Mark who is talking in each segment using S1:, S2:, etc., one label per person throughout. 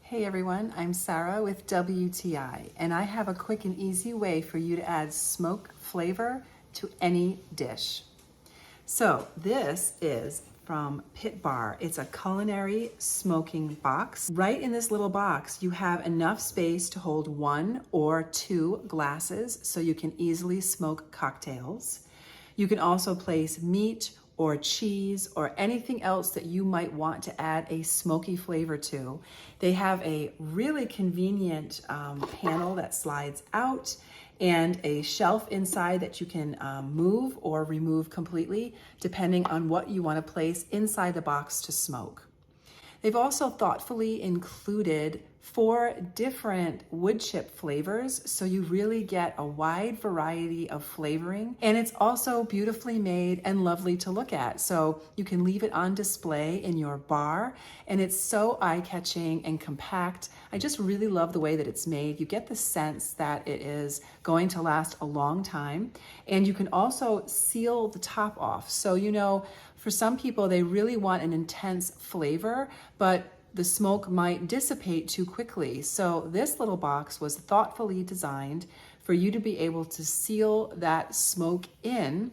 S1: Hey everyone, I'm Sarah with WTI, and I have a quick and easy way for you to add smoke flavor to any dish. So this is from PITBAR. It's a culinary smoking box. Right in this little box, you have enough space to hold 1 or 2 glasses so you can easily smoke cocktails. You can also place meat or cheese or anything else that you might want to add a smoky flavor to. They have a really convenient panel that slides out and a shelf inside that you can move or remove completely depending on what you want to place inside the box to smoke. They've also thoughtfully included 4 different wood chip flavors, so you really get a wide variety of flavoring. And it's also beautifully made and lovely to look at. So you can leave it on display in your bar, and it's so eye-catching and compact. I just really love the way that it's made. You get the sense that it is going to last a long time. And you can also seal the top off. So, for some people, they really want an intense flavor, but the smoke might dissipate too quickly. So this little box was thoughtfully designed for you to be able to seal that smoke in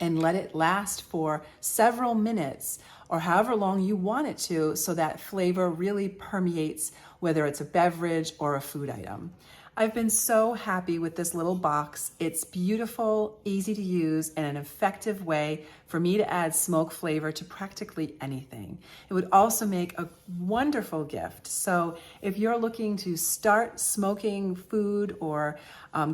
S1: and let it last for several minutes or however long you want it to, so that flavor really permeates whether it's a beverage or a food item. I've been so happy with this little box. It's beautiful, easy to use, and an effective way for me to add smoke flavor to practically anything. It would also make a wonderful gift. So if you're looking to start smoking food or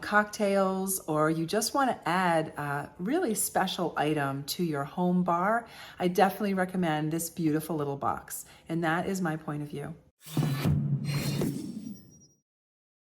S1: cocktails, or you just want to add a really special item to your home bar, I definitely recommend this beautiful little box. And that is my point of view.